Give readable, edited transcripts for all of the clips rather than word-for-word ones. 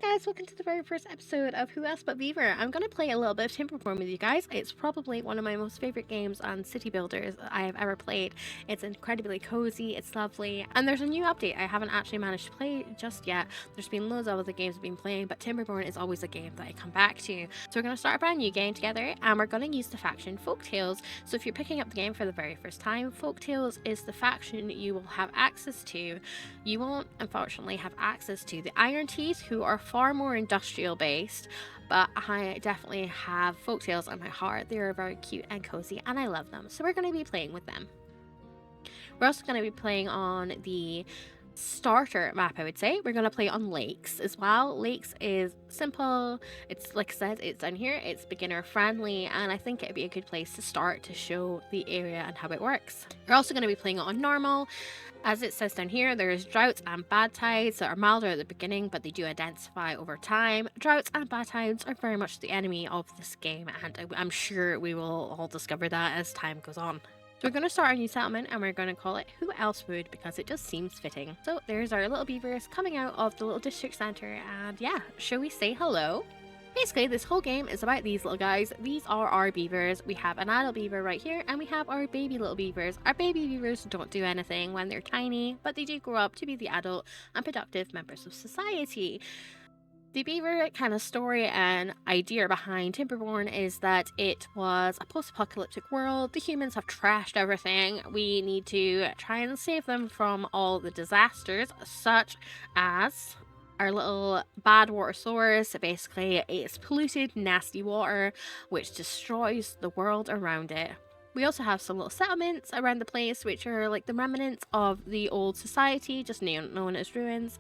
guys, welcome to the very first episode of Who Else But Beaver. I'm going to play a little bit of Timberborn with you guys. It's probably one of my most favorite games on city builders I have ever played. It's incredibly cozy, it's lovely, and there's a new update I haven't actually managed to play just yet. There's been loads of other games I've been playing, but Timberborn is always a game that I come back to. So we're going to start a brand new game together, and we're going to use the faction Folktales. So if you're picking up the game for the very first time, Folktales is the faction you will have access to. You won't, unfortunately, have access to the Iron Teeth, who are far more industrial based, but I definitely have Folktales on my heart. They are very cute and cozy, and I love them. So we're going to be playing with them. We're also going to be playing on the starter map, I would say. We're going to play on lakes as well. Lakes is simple. It's like I said, it's down here. It's beginner friendly, and I think it'd be a good place to start to show the area and how it works. We're also going to be playing it on normal. As it says down here, there's droughts and bad tides that are milder at the beginning, but they do intensify over time. Droughts and bad tides are very much the enemy of this game, and I'm sure we will all discover that as time goes on. So we're going to start a new settlement, and we're going to call it Who Else Would, because it just seems fitting. So there's our little beavers coming out of the little district centre, and yeah, shall we say hello? Basically, this whole game is about these little guys. These are our beavers. We have an adult beaver right here, and we have our baby little beavers. Our baby beavers don't do anything when they're tiny, but they do grow up to be the adult and productive members of society. The beaver kind of story and idea behind Timberborn is that it was a post-apocalyptic world. The humans have trashed everything. We need to try and save them from all the disasters, such as our little bad water source. Basically, it's polluted, nasty water which destroys the world around it. We also have some little settlements around the place which are like the remnants of the old society, just known as ruins.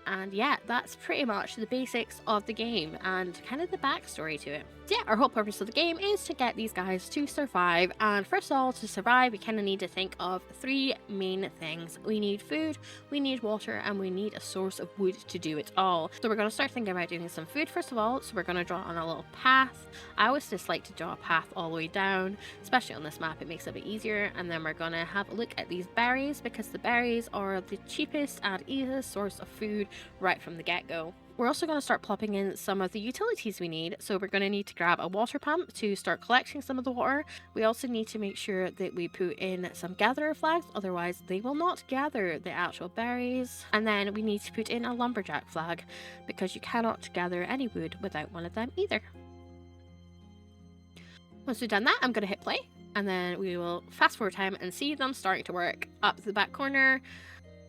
And yeah, that's pretty much the basics of the game and kind of the backstory to it. So yeah, our whole purpose of the game is to get these guys to survive. And first of all, to survive, we kind of need to think of three main things. We need food, we need water, and we need a source of wood to do it all. So we're going to start thinking about doing some food first of all. So we're going to draw on a little path. I always just like to draw a path all the way down, especially on this map. It makes it a bit easier. And then we're going to have a look at these berries, because the berries are the cheapest and easiest source of food right from the get-go. We're also going to start plopping in some of the utilities we need. So we're going to need to grab a water pump to start collecting some of the water. We also need to make sure that we put in some gatherer flags, otherwise they will not gather the actual berries. And then we need to put in a lumberjack flag, because you cannot gather any wood without one of them either. Once we've done that, I'm going to hit play, and then we will fast forward time and see them starting to work up to the back corner.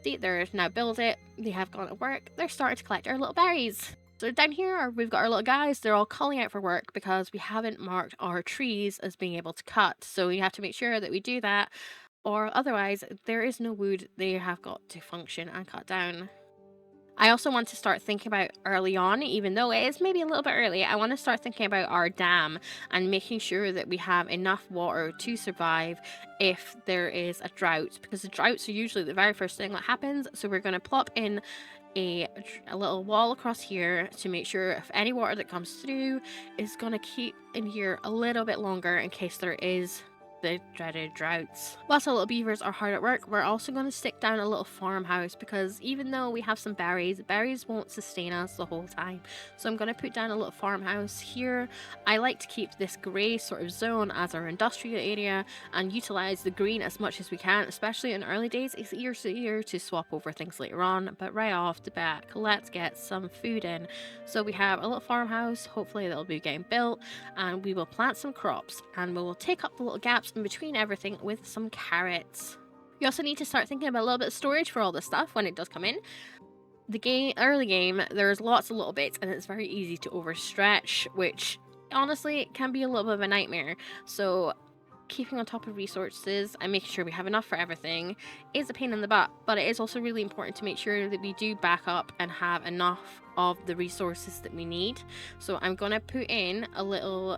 See, they're now build it. They have gone to work. They're starting to collect our little berries. So down here, we've got our little guys. They're all calling out for work because we haven't marked our trees as being able to cut. So we have to make sure that we do that, or otherwise there is no wood they have got to function and cut down. I also want to start thinking about early on, even though it is maybe a little bit early, I want to start thinking about our dam and making sure that we have enough water to survive if there is a drought, because the droughts are usually the very first thing that happens. So we're going to plop in a little wall across here to make sure if any water that comes through is going to keep in here a little bit longer in case there is the dreaded droughts. Whilst our little beavers are hard at work, we're also going to stick down a little farmhouse, because even though we have some berries won't sustain us the whole time. So I'm going to put down a little farmhouse here. I like to keep this grey sort of zone as our industrial area and utilize the green as much as we can, especially in early days. It's easier to swap over things later on, but right off the bat, let's get some food in. So we have a little farmhouse. Hopefully that'll be getting built, and we will plant some crops, and we will take up the little gaps in between everything with some carrots. You also need to start thinking about a little bit of storage for all this stuff when it does come in. The early game, there's lots of little bits, and it's very easy to overstretch, which honestly can be a little bit of a nightmare. So keeping on top of resources and making sure we have enough for everything is a pain in the butt, but it is also really important to make sure that we do back up and have enough of the resources that we need. So I'm going to put in a little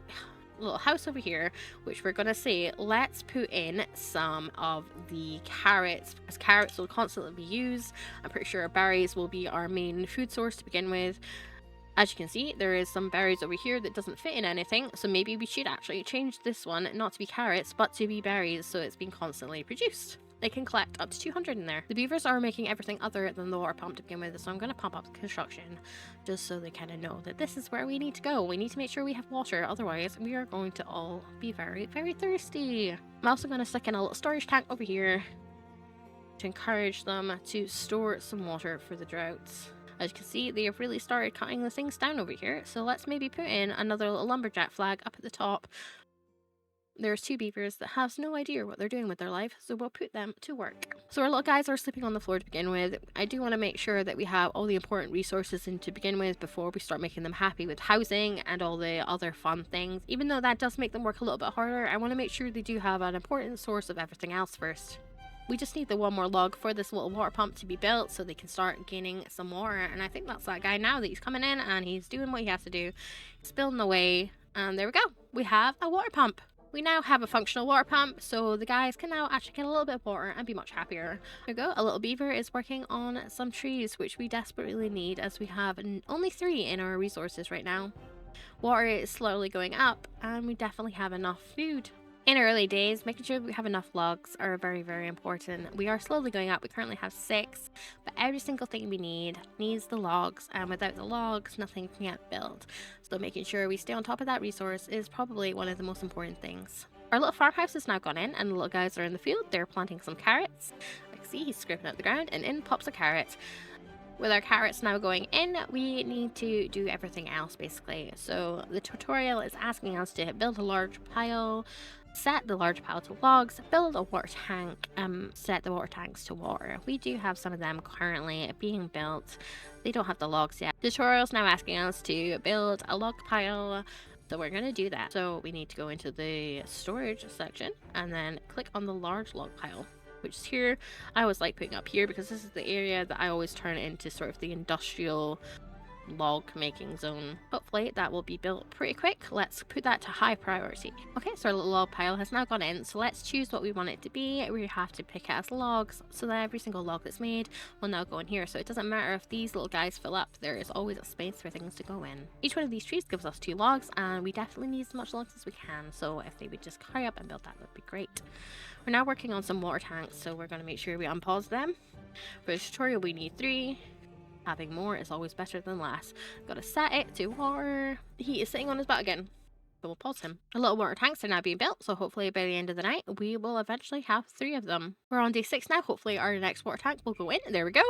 house over here, which we're going to say, let's put in some of the carrots, because carrots will constantly be used. I'm pretty sure berries will be our main food source to begin with. As you can see, there is some berries over here that doesn't fit in anything, so maybe we should actually change this one not to be carrots but to be berries, so it's being constantly produced. They can collect up to 200 in there. The beavers are making everything other than the water pump to begin with, so I'm going to pump up the construction just so they kind of know that this is where we need to go. We need to make sure we have water, otherwise we are going to all be very, very thirsty. I'm also going to stick in a little storage tank over here to encourage them to store some water for the droughts. As you can see, they have really started cutting the things down over here, so let's maybe put in another little lumberjack flag up at the top. There's 2 beavers that have no idea what they're doing with their life, so we'll put them to work. So our little guys are sleeping on the floor to begin with. I do want to make sure that we have all the important resources in to begin with before we start making them happy with housing and all the other fun things. Even though that does make them work a little bit harder, I want to make sure they do have an important source of everything else first. We just need the one more log for this little water pump to be built so they can start gaining some water, and I think that's that guy now that he's coming in and he's doing what he has to do. He's building away, and there we go. We have a water pump. We now have a functional water pump, so the guys can now actually get a little bit of water and be much happier. There we go. A little beaver is working on some trees, which we desperately need as we have only 3 in our resources right now. Water is slowly going up, and we definitely have enough food. In early days, making sure we have enough logs are very, very important. We are slowly going up. We currently have 6, but every single thing we need needs the logs, and without the logs, nothing can get built. So making sure we stay on top of that resource is probably one of the most important things. Our little farmhouse has now gone in, and the little guys are in the field. They're planting some carrots. I can see he's scraping up the ground, and in pops a carrot. With our carrots now going in, we need to do everything else basically. So the tutorial is asking us to build a large pile, set the large pile to logs, build a water tank, set the water tanks to water. We do have some of them currently being built. They don't have the logs yet. The tutorial is now asking us to build a log pile, so we're going to do that. So we need to go into the storage section and then click on the large log pile, which is here. I always like putting up here because this is the area that I always turn into sort of the industrial log making zone. Hopefully that will be built pretty quick. Let's put that to high priority. Okay, so our little log pile has now gone in, so let's choose what we want it to be. We have to pick it as logs so that every single log that's made will now go in here, so it doesn't matter if these little guys fill up, there is always a space for things to go in. Each one of these trees gives us 2 logs, and we definitely need as much logs as we can, so if they would just hurry up and build that would be great. We're now working on some water tanks, so we're going to make sure we unpause them. For the tutorial we need 3. Having more is always better than less. Gotta set it to water. He is sitting on his butt again. So we'll pause him. The little water tanks are now being built, so hopefully by the end of the night we will eventually have 3 of them. We're on day 6 now. Hopefully our next water tank will go in. There we go.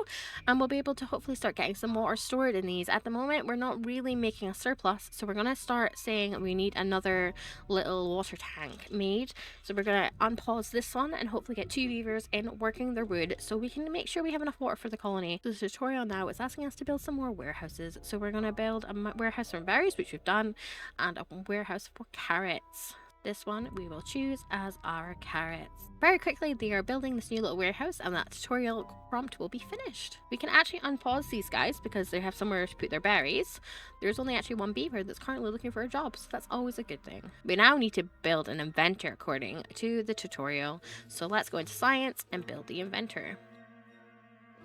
And we'll be able to hopefully start getting some water stored in these. At the moment we're not really making a surplus, so we're gonna start saying we need another little water tank made. So we're gonna unpause this one and hopefully get 2 beavers in working their wood so we can make sure we have enough water for the colony. So the tutorial now is asking us to build some more warehouses. So we're gonna build a warehouse from berries, which we've done, and a warehouse for carrots. This one we will choose as our carrots. Very quickly they are building this new little warehouse, and that tutorial prompt will be finished. We can actually unpause these guys because they have somewhere to put their berries. There's only actually 1 beaver that's currently looking for a job, so that's always a good thing. We now need to build an inventor according to the tutorial, so let's go into science and build the inventor.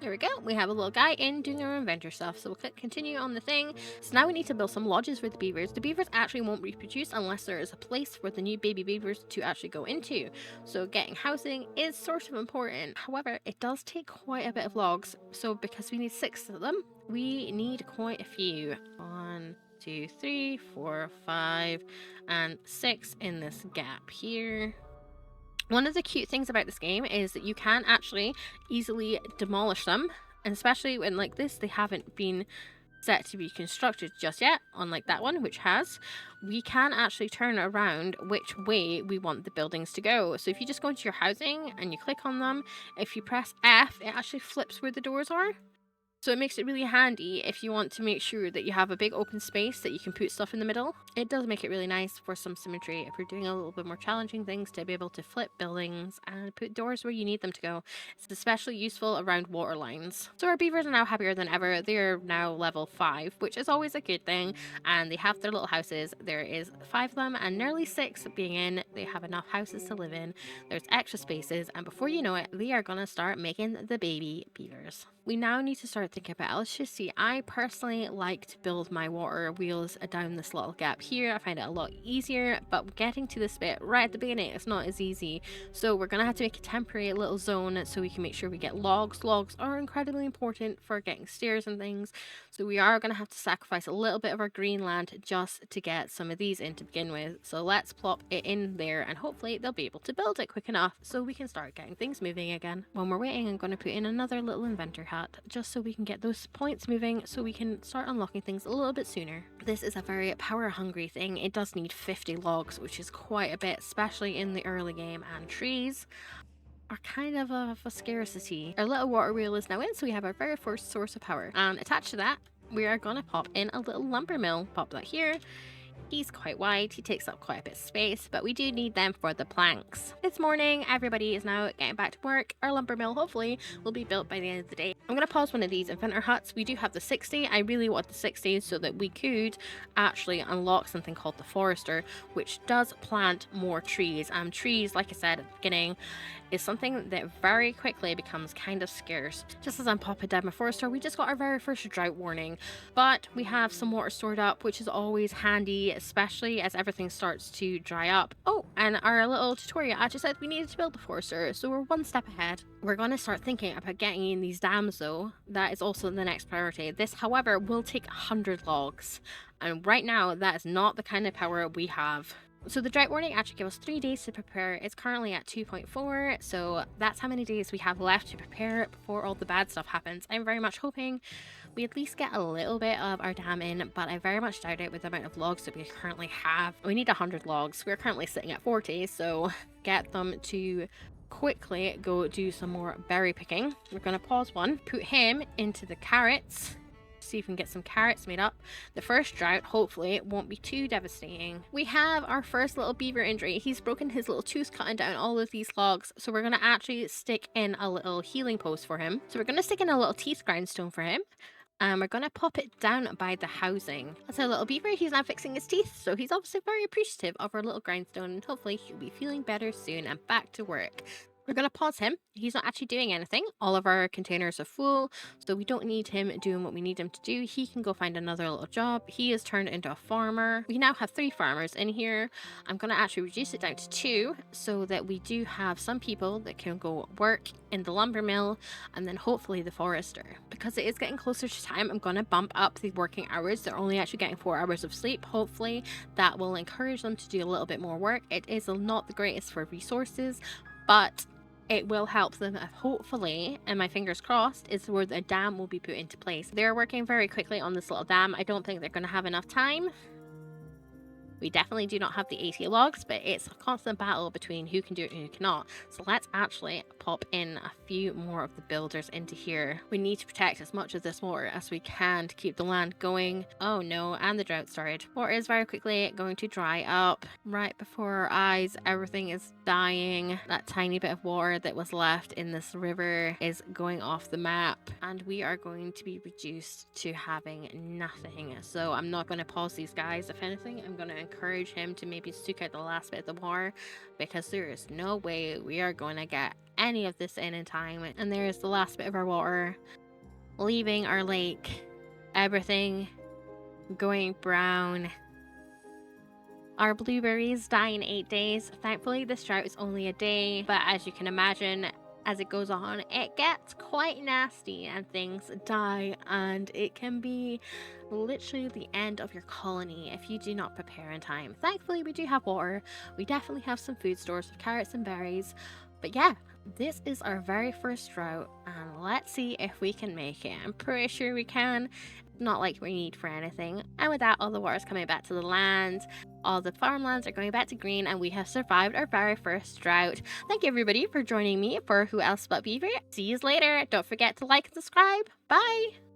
There we go. We have a little guy in doing our inventor stuff. So we'll click continue on the thing. So now we need to build some lodges for the beavers. The beavers actually won't reproduce unless there is a place for the new baby beavers to actually go into. So getting housing is sort of important. However, it does take quite a bit of logs. So because we need 6 of them, we need quite a few. 1, 2, 3, 4, 5, and 6 in this gap here. One of the cute things about this game is that you can actually easily demolish them, and especially when like this, they haven't been set to be constructed just yet, unlike that one, which has. We can actually turn around which way we want the buildings to go. So if you just go into your housing and you click on them, if you press F, it actually flips where the doors are. So it makes it really handy if you want to make sure that you have a big open space that you can put stuff in the middle. It does make it really nice for some symmetry if you're doing a little bit more challenging things to be able to flip buildings and put doors where you need them to go. It's especially useful around water lines. So our beavers are now happier than ever. They're now level 5, which is always a good thing. And they have their little houses. There is 5 of them and nearly 6 being in. They have enough houses to live in. There's extra spaces, and before you know it, they are going to start making the baby beavers. We now need to start start thinking about it. Let's just see. I personally like to build my water wheels down this little gap here. I find it a lot easier, but getting to this bit right at the beginning, it's not as easy. So we're going to have to make a temporary little zone so we can make sure we get logs. Logs are incredibly important for getting stairs and things. So we are going to have to sacrifice a little bit of our green land just to get some of these in to begin with. So let's plop it in there and hopefully they'll be able to build it quick enough so we can start getting things moving again. While we're waiting, I'm going to put in another little inventor hat just so we can get those points moving so we can start unlocking things a little bit sooner. This is a very power hungry thing. It does need 50 logs, which is quite a bit, especially in the early game, and trees are kind of a scarcity. Our little water wheel is now in, so we have our very first source of power. And attached to that, we are going to pop in a little lumber mill. Pop that here. He's quite wide, he takes up quite a bit of space, but we do need them for the planks. This morning, everybody is now getting back to work. Our lumber mill, hopefully, will be built by the end of the day. I'm going to pause one of these inventor huts. We do have the 60. I really want the 60 so that we could actually unlock something called the forester, which does plant more trees. Trees, like I said at the beginning, is something that very quickly becomes kind of scarce. Just as I'm popping down my forester, we just got our very first drought warning, but we have some water stored up, which is always handy, especially as everything starts to dry up. Oh, and our little tutorial actually said we needed to build the forester, so we're one step ahead. We're going to start thinking about getting in these dams though. That is also the next priority. This, however, will take 100 logs, and right now that is not the kind of power we have. So the drought warning actually gives us 3 days to prepare. It's currently at 2.4, so that's how many days we have left to prepare before all the bad stuff happens. I'm very much hoping we at least get a little bit of our dam in, but I very much doubt it with the amount of logs that we currently have. We need 100 logs. We're currently sitting at 40, so get them to quickly go do some more berry picking. We're going to pause one, put him into the carrots, see if we can get some carrots made up. The first drought, hopefully, it won't be too devastating. We have our first little beaver injury. He's broken his little tooth cutting down all of these logs, so we're going to actually stick in a little healing post for him. So we're going to stick in a little teeth grindstone for him, and we're going to pop it down by the housing. That's our little beaver. He's now fixing his teeth, so he's obviously very appreciative of our little grindstone, and hopefully he'll be feeling better soon and back to work. We're going to pause him. He's not actually doing anything. All of our containers are full, so we don't need him doing what we need him to do. He can go find another little job. He is turned into a farmer. We now have 3 farmers in here. I'm going to actually reduce it down to 2 so that we do have some people that can go work in the lumber mill and then hopefully the forester. Because it is getting closer to time, I'm going to bump up the working hours. They're only actually getting 4 hours of sleep. Hopefully that will encourage them to do a little bit more work. It is not the greatest for resources, but it will help them, hopefully, and my fingers crossed, is where the dam will be put into place. They're working very quickly on this little dam. I don't think they're going to have enough time. We definitely do not have the 80 logs, but it's a constant battle between who can do it and who cannot. So let's actually pop in a few more of the builders into here. We need to protect as much of this water as we can to keep the land going. Oh no, and the drought started. Water is very quickly going to dry up right before our eyes. Everything is dying. That tiny bit of water that was left in this river is going off the map, and we are going to be reduced to having nothing. So I'm not going to pause these guys. If anything, I'm going to encourage him to maybe stick out the last bit of the water, because there is no way we are going to get any of this in time. And there is the last bit of our water leaving our lake. Everything going brown. Our blueberries die in 8 days. Thankfully, this drought is only a day, but as you can imagine, as it goes on, it gets quite nasty and things die, and it can be literally the end of your colony if you do not prepare in time. Thankfully, we do have water. We definitely have some food stores with carrots and berries. But yeah, this is our very first drought, and let's see if we can make it. I'm pretty sure we can. Not like we need for anything. And with that, all the water is coming back to the land. All the farmlands are going back to green, and we have survived our very first drought. Thank you everybody for joining me for Who Else But Beaver. See you later. Don't forget to like and subscribe. Bye!